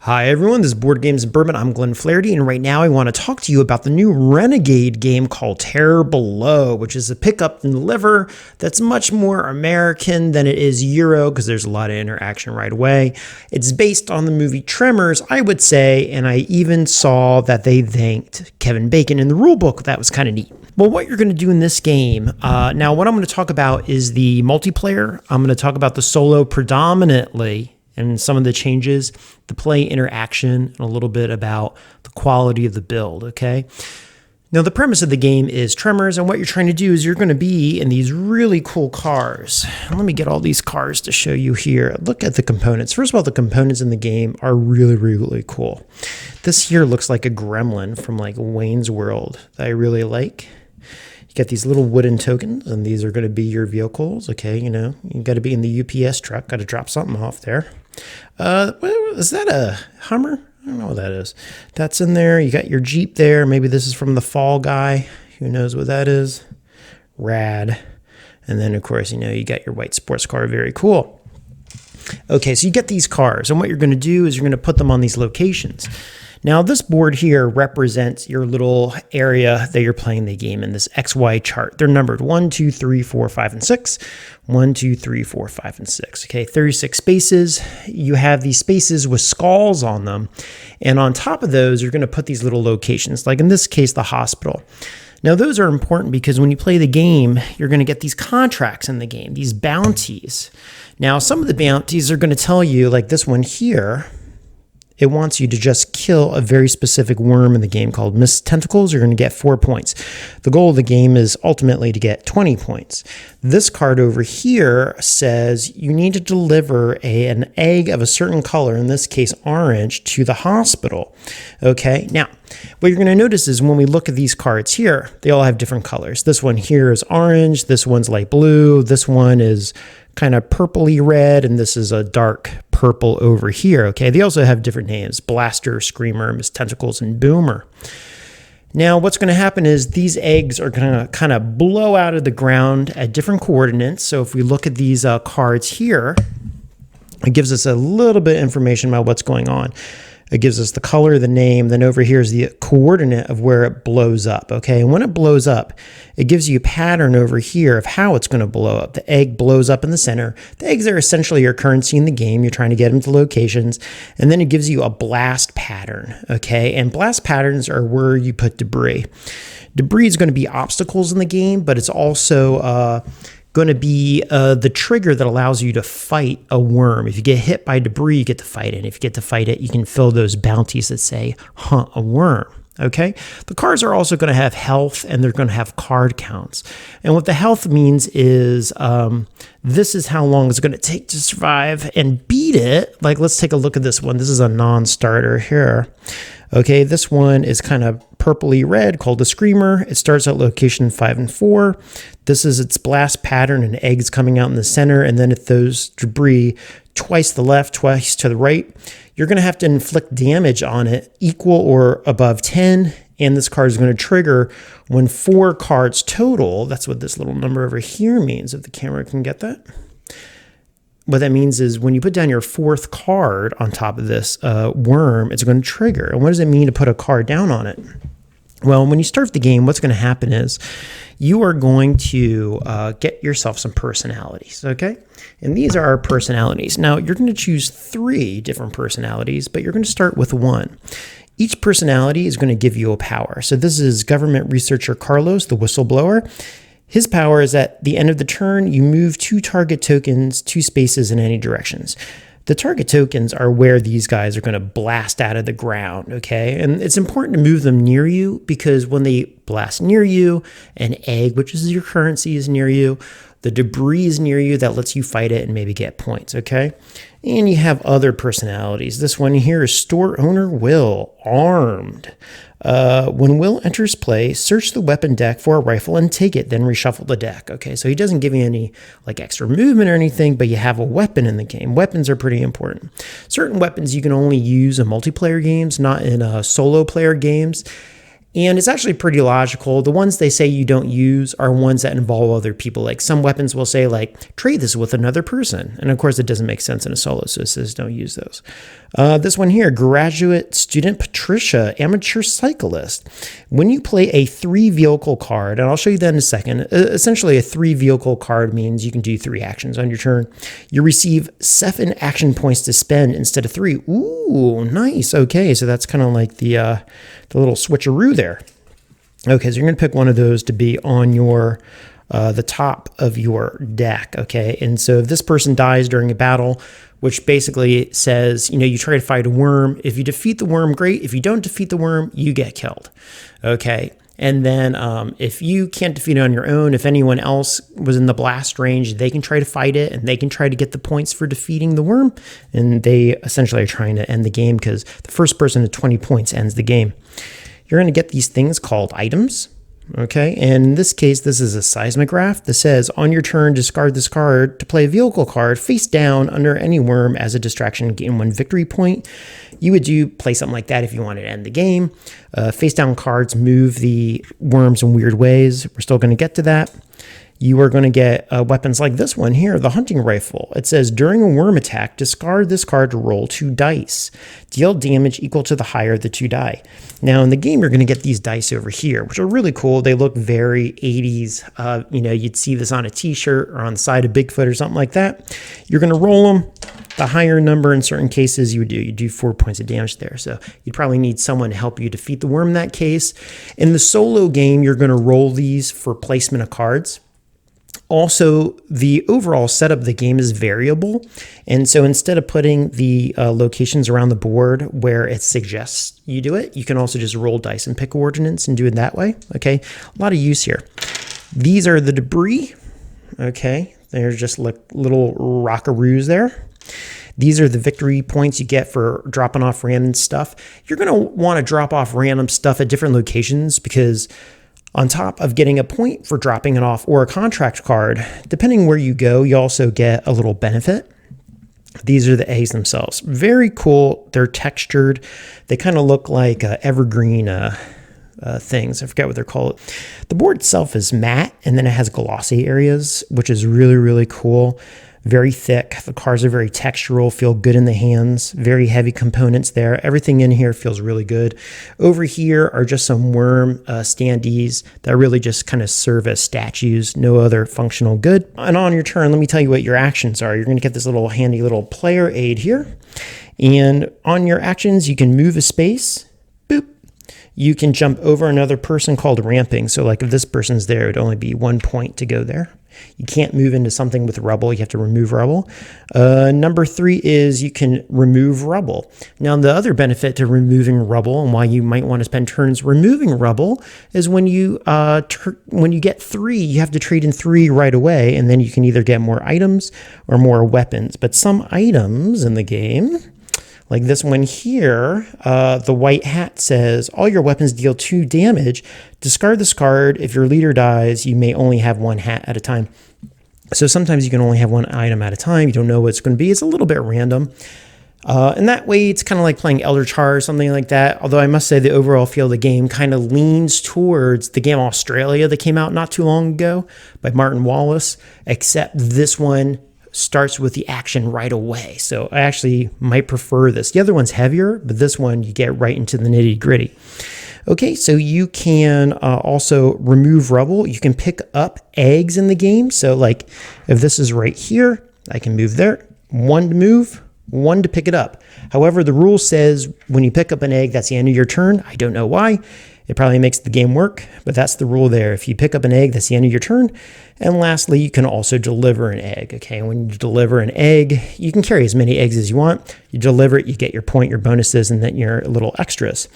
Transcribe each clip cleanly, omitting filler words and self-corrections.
Hi everyone, this is Board Games and Bourbon. I'm Glenn Flaherty, and right now I want to talk to you about the new Renegade game called Terror Below, which is a pick up and deliver that's much more American than it is Euro because there's a lot of interaction right away. It's based on the movie Tremors, I would say, and I even saw that they thanked Kevin Bacon in the rulebook. That was kind of neat. Well, what you're going to do in this game, now what I'm going to talk about is the multiplayer. I'm going to talk about the solo predominantly, and some of the changes, the play interaction, and a little bit about the quality of the build, okay? Now, the premise of the game is Tremors, and what you're trying to do is you're going to be in these really cool cars. Let me get all these cars to show you here. Look at the components. First of all, the components in the game are really, really cool. This here looks like a gremlin from like Wayne's World that I really like. Get these little wooden tokens, and these are going to be your vehicles. Okay, you know, you got to be in the UPS truck, got to drop something off there. Is that a Hummer? I don't know what that is. That's in there. You got your Jeep there. Maybe this is from the Fall Guy. Who knows what that is? Rad. And then, of course, you know, you got your white sports car. Very cool. Okay, so you get these cars, and what you're going to do is you're going to put them on these locations. Now, this board here represents your little area that you're playing the game in, this XY chart. They're numbered 1, 2, 3, 4, 5, and 6. 1, 2, 3, 4, 5, and 6. Okay, 36 spaces. You have these spaces with skulls on them. And on top of those, you're going to put these little locations, like in this case, the hospital. Now, those are important because when you play the game, you're going to get these contracts in the game, these bounties. Now, some of the bounties are going to tell you, like this one here, it wants you to just kill a very specific worm in the game called Mist Tentacles. You're going to get 4 points. The goal of the game is ultimately to get 20 points. This card over here says you need to deliver an egg of a certain color, in this case orange, to the hospital. Okay, now what you're going to notice is when we look at these cards here, they all have different colors. This one here is orange, this one's light blue, this one is kind of purpley red, and this is a dark purple over here, okay? They also have different names: Blaster, Screamer, Mist Tentacles, and Boomer. Now, what's going to happen is these eggs are going to kind of blow out of the ground at different coordinates. So if we look at these cards here, it gives us a little bit of information about what's going on. It gives us the color, the name, then over here is the coordinate of where it blows up, okay? And when it blows up, it gives you a pattern over here of how it's going to blow up. The egg blows up in the center. The eggs are essentially your currency in the game. You're trying to get them to locations. And then it gives you a blast pattern, okay? And blast patterns are where you put debris. Debris is going to be obstacles in the game, but it's also going to be the trigger that allows you to fight a worm. If you get hit by debris, you get to fight it. If you get to fight it, you can fill those bounties that say, hunt a worm. Okay? The cards are also going to have health, and they're going to have card counts. And what the health means is this is how long it's going to take to survive and beat it. Like, let's take a look at this one. This is a non-starter here. Okay, this one is kind of purpley red, called the Screamer. It starts at location 5 and 4. This is its blast pattern, and eggs coming out in the center, and then it throws debris twice to the left, twice to the right. You're going to have to inflict damage on it equal or above 10, and this card is going to trigger when 4 cards total. That's what this little number over here means, if the camera can get that. What that means is when you put down your 4th card on top of this worm, it's going to trigger. And what does it mean to put a card down on it? Well, when you start the game, what's going to happen is you are going to get yourself some personalities, okay? And these are our personalities. Now, you're going to choose 3 different personalities, but you're going to start with 1. Each personality is going to give you a power. So this is government researcher Carlos, the whistleblower. His power is at the end of the turn, you move 2 target tokens 2 spaces in any directions. The target tokens are where these guys are going to blast out of the ground, okay? And it's important to move them near you because when they blast near you, an egg, which is your currency, is near you. The debris is near you that lets you fight it and maybe get points, okay? And you have other personalities. This one here is store owner Will, armed. When Will enters play, search the weapon deck for a rifle and take it, then reshuffle the deck. Okay, so he doesn't give you any like extra movement or anything, but you have a weapon in the game. Weapons are pretty important. Certain weapons you can only use in multiplayer games, not in solo player games. And it's actually pretty logical. The ones they say you don't use are ones that involve other people. Like some weapons will say like, trade this with another person. And of course it doesn't make sense in a solo, so it says don't use those. This one here, graduate student Patricia, amateur cyclist. When you play a 3 vehicle card, and I'll show you that in a second, essentially a 3 vehicle card means you can do 3 actions on your turn. You receive 7 action points to spend instead of 3. Ooh, nice. Okay, so that's kind of like the little switcheroo there. Okay, so you're going to pick one of those to be on your the top of your deck, okay? And so if this person dies during a battle, which basically says, you know, you try to fight a worm. If you defeat the worm, great. If you don't defeat the worm, you get killed, okay? And then if you can't defeat it on your own, if anyone else was in the blast range, they can try to fight it, and they can try to get the points for defeating the worm. And they essentially are trying to end the game because the first person to 20 points ends the game. You're going to get these things called items. Okay, and in this case, this is a seismograph that says, on your turn, discard this card to play a vehicle card face down under any worm as a distraction, gain 1 victory point. You would play something like that if you wanted to end the game. Face down cards move the worms in weird ways. We're still going to get to that. You are going to get weapons like this one here, the hunting rifle. It says, during a worm attack, discard this card to roll 2 dice. Deal damage equal to the higher of the 2 die. Now, in the game, you're going to get these dice over here, which are really cool. They look very 80s. You know, you'd see this on a t-shirt or on the side of Bigfoot or something like that. You're going to roll them. The higher number in certain cases you do 4 points of damage there. So you'd probably need someone to help you defeat the worm in that case. In the solo game, you're going to roll these for placement of cards. Also, the overall setup of the game is variable. And so instead of putting the locations around the board where it suggests you do it, you can also just roll dice and pick coordinates and do it that way. Okay, a lot of use here. These are the debris. Okay, they're just like little rockaroos there. These are the victory points you get for dropping off random stuff. You're going to want to drop off random stuff at different locations because on top of getting a point for dropping it off or a contract card, depending where you go, you also get a little benefit. These are the eggs themselves. Very cool. They're textured. They kind of look like evergreen things. I forget what they're called. The board itself is matte, and then it has glossy areas, which is really, really cool. Very thick. The cards are very textural, feel good in the hands. Very heavy components there. Everything in here feels really good. Over here are just some worm standees that really just kind of serve as statues. No other functional good. And on your turn, let me tell you what your actions are. You're going to get this little handy little player aid here. And on your actions, you can move a space. Boop. You can jump over another person called ramping. So like if this person's there, it'd only be 1 point to go there. You can't move into something with rubble. You have to remove rubble. Number 3 is you can remove rubble. Now, the other benefit to removing rubble and why you might want to spend turns removing rubble is when you get 3, you have to trade in 3 right away, and then you can either get more items or more weapons. But some items in the game, like this one here, the white hat says, all your weapons deal 2 damage. Discard this card. If your leader dies, you may only have 1 hat at a time. So sometimes you can only have 1 item at a time. You don't know what it's going to be. It's a little bit random. And that way, it's kind of like playing Elder Char or something like that. Although I must say the overall feel of the game kind of leans towards the game Australia that came out not too long ago by Martin Wallace, except this one starts with the action right away. So I actually might prefer this. The other one's heavier, but this one you get right into the nitty gritty. Okay, so you can also remove rubble. You can pick up eggs in the game. So like if this is right here, I can move there. 1 to move, 1 to pick it up. However, the rule says when you pick up an egg, that's the end of your turn. I don't know why. It probably makes the game work, but that's the rule there. If you pick up an egg, that's the end of your turn. And lastly, you can also deliver an egg. Okay, when you deliver an egg, you can carry as many eggs as you want. You deliver it, you get your point, your bonuses, and then your little extras.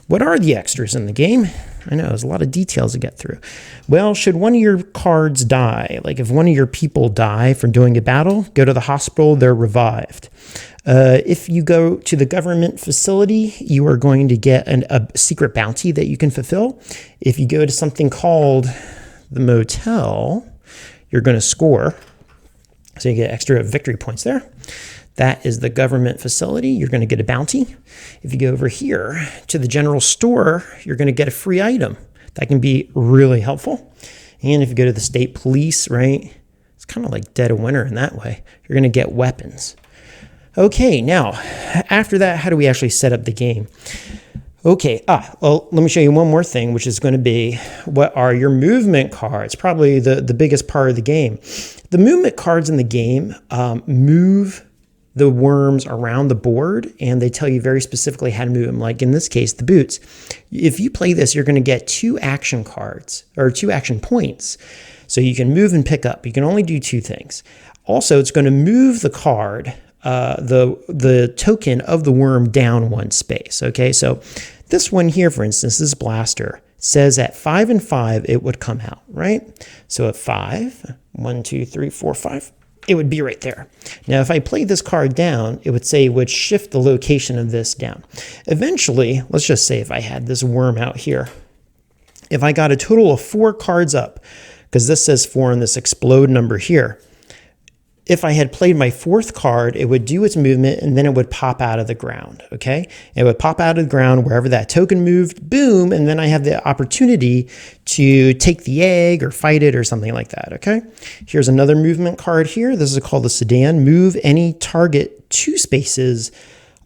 What are the extras in the game? I know, there's a lot of details to get through. Well, should one of your cards die, like if one of your people die from doing a battle, go to the hospital, they're revived. If you go to the government facility, you are going to get a secret bounty that you can fulfill. If you go to something called the motel, you're going to score. So you get extra victory points there. That is the government facility. You're going to get a bounty. If you go over here to the general store, you're going to get a free item. That can be really helpful. And if you go to the state police, right, it's kind of like dead of winter in that way. You're going to get weapons. Okay, now, after that, how do we actually set up the game? Okay, well, let me show you one more thing, which is going to be what are your movement cards, probably the biggest part of the game. The movement cards in the game move the worms around the board, and they tell you very specifically how to move them. Like in this case, the boots. If you play this, you're going to get 2 action cards, or 2 action points. So you can move and pick up. You can only do 2 things. Also, it's going to move the card, the token of the worm down 1 space. Okay, so this one here, for instance, this blaster, says at 5 and 5, it would come out, right? So at 5, 1, 2, 3, 4, 5, it would be right there. Now, if I played this card down, it would say it would shift the location of this down. Eventually, let's just say if I had this worm out here, if I got a total of 4 cards up, because this says 4 in this explode number here, if I had played my 4th card, it would do its movement and then it would pop out of the ground, okay? It would pop out of the ground wherever that token moved, boom, and then I have the opportunity to take the egg or fight it or something like that, okay? Here's another movement card here. This is called the sedan. Move any target 2 spaces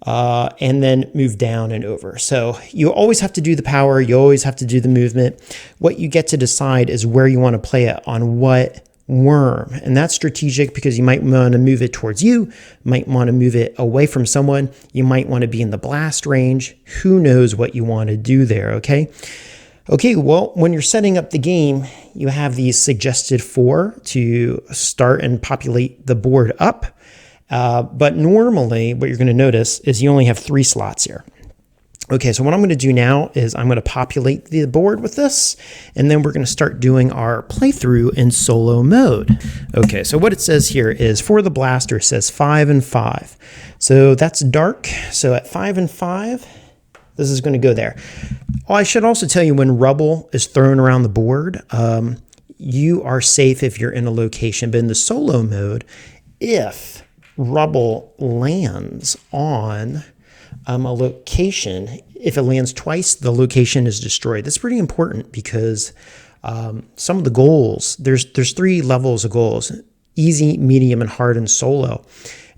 and then move down and over. So you always have to do the power. You always have to do the movement. What you get to decide is where you want to play it on what worm, and that's strategic because you might want to move it towards you, might want to move it away from someone, you might want to be in the blast range. Who knows what you want to do there, okay? Okay, well, when you're setting up the game, you have these suggested 4 to start and populate the board up, but normally what you're going to notice is you only have 3 slots here. Okay, so what I'm going to do now is I'm going to populate the board with this, and then we're going to start doing our playthrough in solo mode. Okay, so what it says here is for the blaster, it says 5 and 5. So that's dark. So at 5 and 5, this is going to go there. Oh, I should also tell you when rubble is thrown around the board, you are safe if you're in a location, but in the solo mode, if rubble lands on a location, if it lands twice, the location is destroyed. That's pretty important because some of the goals, there's 3 levels of goals: easy, medium, and hard in solo.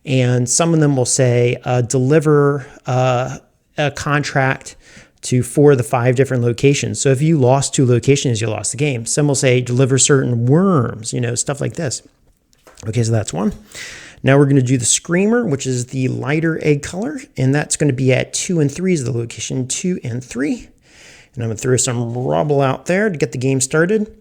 And some of them will say deliver a contract to 4 of the 5 different locations. So if you lost 2 locations, you lost the game. Some will say deliver certain worms, stuff like this. Okay, so that's one. Now we're going to do the Screamer, which is the lighter egg color, and that's going to be at 2 and 3 is the location, 2 and 3. And I'm going to throw some rubble out there to get the game started.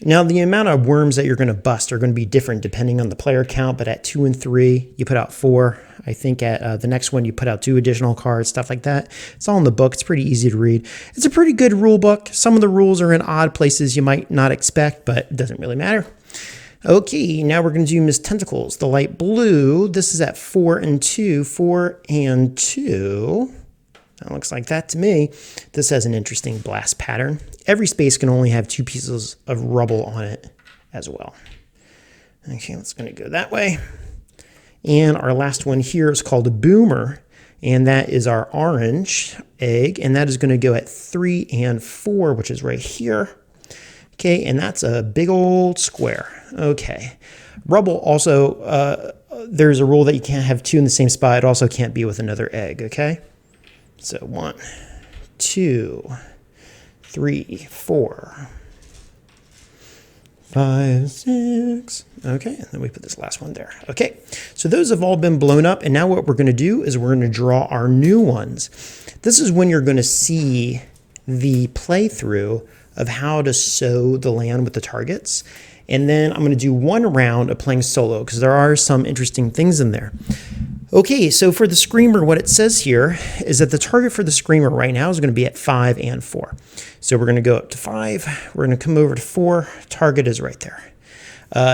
Now the amount of worms that you're going to bust are going to be different depending on the player count, but at 2 and 3, you put out 4. I think at the next one, you put out 2 additional cards, stuff like that. It's all in the book. It's pretty easy to read. It's a pretty good rule book. Some of the rules are in odd places you might not expect, but it doesn't really matter. Okay, now we're going to do Miss Tentacles, the light blue. This is at 4 and 2, 4 and 2. That looks like that to me. This has an interesting blast pattern. Every space can only have 2 pieces of rubble on it as well. Okay, that's going to go that way. And our last one here is called a Boomer, and that is our orange egg, and that is going to go at 3 and 4, which is right here. Okay, and that's a big old square. Okay. Rubble also, there's a rule that you can't have 2 in the same spot. It also can't be with another egg, okay? So 1, 2, 3, 4, 5, 6. Okay, and then we put this last one there. Okay, so those have all been blown up, and now what we're going to do is we're going to draw our new ones. This is when you're going to see the playthrough of how to sow the land with the targets. And then I'm going to do 1 round of playing solo because there are some interesting things in there. Okay, so for the Screamer, what it says here is that the target for the Screamer right now is going to be at 5 and 4. So we're going to go up to 5. We're going to come over to 4. Target is right there.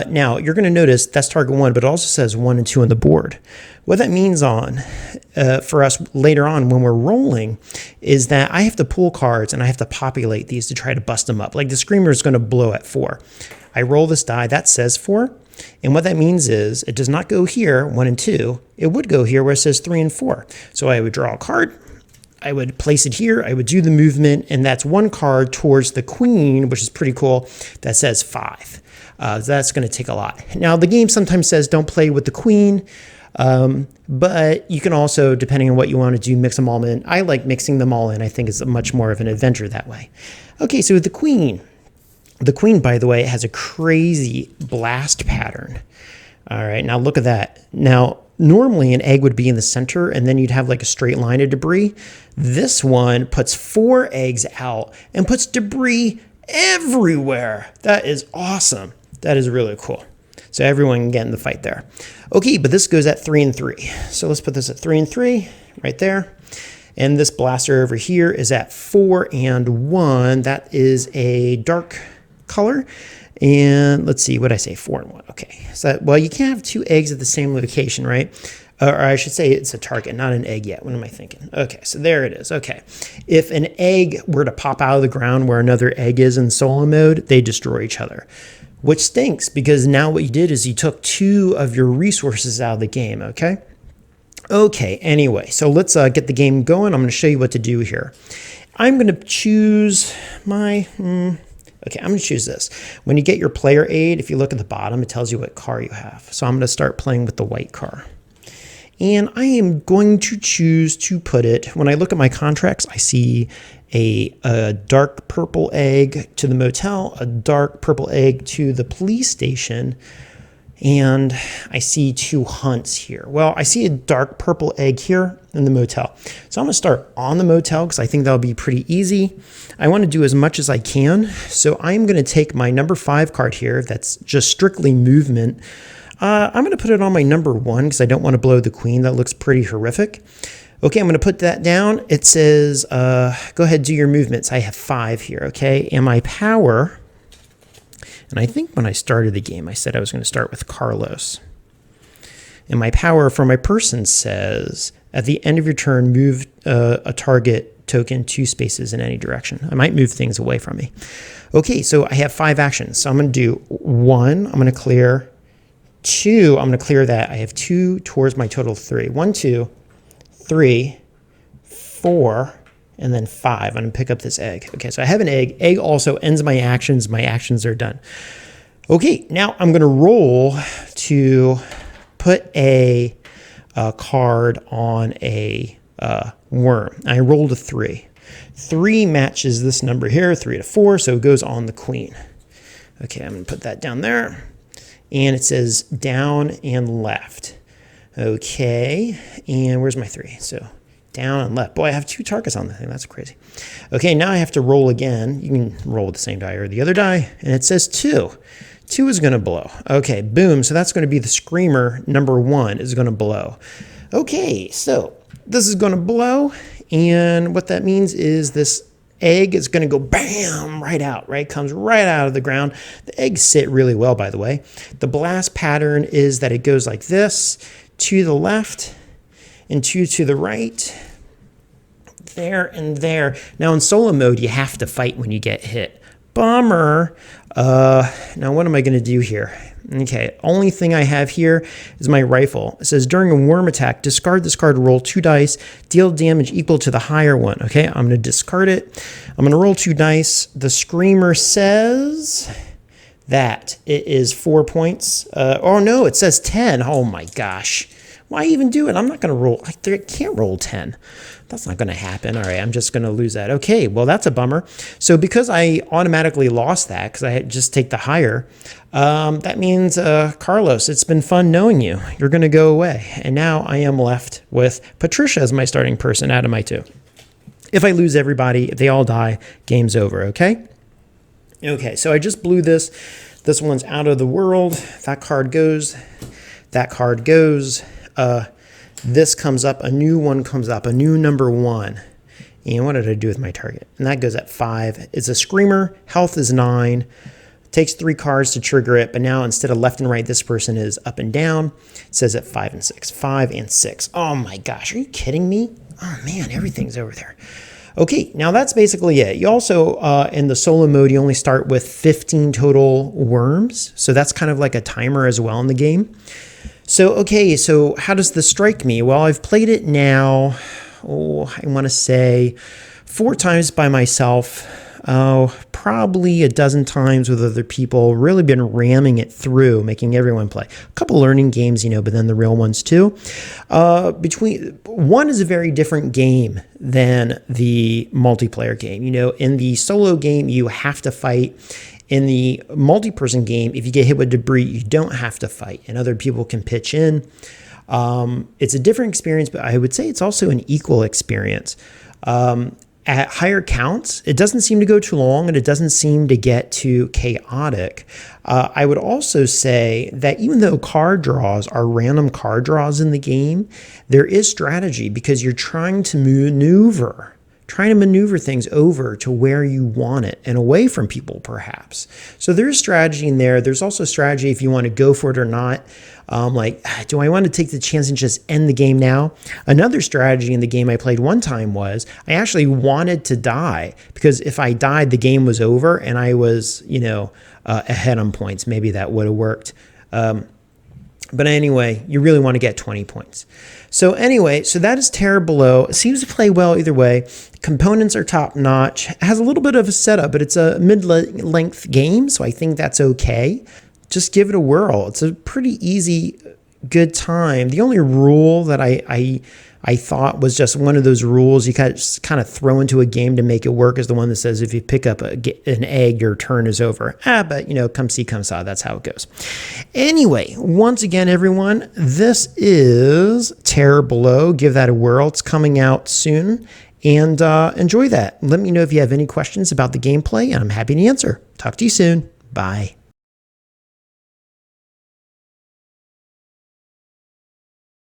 Now, you're going to notice that's target 1, but it also says 1 and 2 on the board. What that means for us later on when we're rolling is that I have to pull cards and I have to populate these to try to bust them up. Like the Screamer is going to blow at 4. I roll this die, that says 4. And what that means is it does not go here, 1 and 2. It would go here where it says 3 and 4. So I would draw a card. I would place it here. I would do the movement, and that's one card towards the queen, which is pretty cool, that says 5. So that's going to take a lot. Now, the game sometimes says don't play with the queen, but you can also, depending on what you want to do, mix them all in. I like mixing them all in. I think it's much more of an adventure that way. Okay, so with the queen, by the way, has a crazy blast pattern. All right, now look at that. Now, normally an egg would be in the center, and then you'd have like a straight line of debris. This one puts 4 eggs out and puts debris everywhere. That is awesome. That is really cool. So everyone can get in the fight there. Okay, but this goes at 3 and 3. So let's put this at 3 and 3 right there. And this blaster over here is at 4 and 1. That is a dark color. And let's see, what did I say? 4 and 1. Okay. So, well, you can't have 2 eggs at the same location, right? Or I should say it's a target, not an egg yet. What am I thinking? Okay, so there it is. Okay. If an egg were to pop out of the ground where another egg is in solo mode, they destroy each other. Which stinks, because now what you did is you took 2 of your resources out of the game, okay? Okay, anyway, so let's get the game going. I'm going to show you what to do here. I'm going to choose my... Okay, I'm going to choose this. When you get your player aid, if you look at the bottom, it tells you what car you have. So I'm going to start playing with the white car. And I am going to choose to put it, when I look at my contracts, I see a dark purple egg to the motel, a dark purple egg to the police station, and I see 2 hunts here. Well, I see a dark purple egg here in the motel. So I'm going to start on the motel because I think that'll be pretty easy. I want to do as much as I can. So I'm going to take my number 5 card here. That's just strictly movement. I'm going to put it on my number 1 because I don't want to blow the queen. That looks pretty horrific. Okay, I'm going to put that down. It says, go ahead, do your movements. I have 5 here, okay? And my power, and I think when I started the game, I said I was going to start with Carlos. And my power for my person says, at the end of your turn, move a target token 2 spaces in any direction. I might move things away from me. Okay, so I have 5 actions. So I'm going to do 1, I'm going to clear. 2, I'm going to clear that. I have 2 towards my total 3. 1, 2, 3, 4, and then 5. I'm going to pick up this egg. Okay, so I have an egg. Egg also ends my actions. My actions are done. Okay, now I'm going to roll to put a card on a worm. I rolled a 3. 3 matches this number here, 3 to 4, so it goes on the queen. Okay, I'm going to put that down there. And it says down and left. Okay, and where's my 3? So down and left. Boy, I have 2 targets on the thing. That's crazy. Okay, now I have to roll again. You can roll with the same die or the other die. And it says 2. 2 is going to blow. Okay, boom. So that's going to be the screamer. Number 1 is going to blow. Okay, so this is going to blow. And what that means is this egg is going to go bam right out, right? Comes right out of the ground. The eggs sit really well, by the way. The blast pattern is that it goes like this, to the left and 2 to the right, there and there. Now in solo mode, you have to fight when you get hit. Bummer. Now what am I going to do here? Okay, only thing I have here is my rifle. It says during a worm attack, discard this card, roll 2 dice, deal damage equal to the higher one. Okay, I'm going to discard it. I'm going to roll 2 dice. The screamer says that it is 4 points. Oh no, it says 10. Oh my gosh. Why even do it? I'm not going to roll. I can't roll 10. That's not going to happen. All right, I'm just going to lose that. Okay, well, that's a bummer. So because I automatically lost that, because I had just take the higher, that means, Carlos, it's been fun knowing you. You're going to go away. And now I am left with Patricia as my starting person out of my 2. If I lose everybody, if they all die, game's over, okay? Okay, so I just blew this. This one's out of the world. That card goes. That card goes. This comes up, a new one comes up, a new number 1. And what did I do with my target? And that goes at 5. It's a screamer, health is 9. Takes 3 cards to trigger it, but now instead of left and right, this person is up and down. It says at 5 and 6. 5 and 6. Oh my gosh, are you kidding me? Oh man, everything's over there. Okay, now that's basically it. You also, in the solo mode, you only start with 15 total worms. So that's kind of like a timer as well in the game. So, okay, so how does this strike me? Well, I've played it now, I want to say 4 times by myself. Probably a dozen times with other people, really been ramming it through, making everyone play. A couple learning games, but then the real ones too. One is a very different game than the multiplayer game. In the solo game, you have to fight. In the multi-person game, if you get hit with debris, you don't have to fight, and other people can pitch in. It's a different experience, but I would say it's also an equal experience. At higher counts, it doesn't seem to go too long, and it doesn't seem to get too chaotic. I would also say that even though card draws are random card draws in the game, there is strategy because you're trying to maneuver things over to where you want it and away from people, perhaps. So there's strategy in there. There's also strategy if you want to go for it or not. Do I want to take the chance and just end the game now? Another strategy in the game I played one time was I actually wanted to die because if I died, the game was over and I was, ahead on points. Maybe that would have worked. But anyway, you really want to get 20 points. So that is Terror Below. It seems to play well either way. Components are top notch. It has a little bit of a setup, but it's a mid-length game, so I think that's okay. Just give it a whirl. It's a pretty easy, good time. The only rule that I thought was just one of those rules you kind of throw into a game to make it work is the one that says if you pick up an egg, your turn is over. But come see, come saw. That's how it goes. Anyway, once again, everyone, this is Terror Below. Give that a whirl. It's coming out soon. And enjoy that. Let me know if you have any questions about the gameplay, and I'm happy to answer. Talk to you soon. Bye.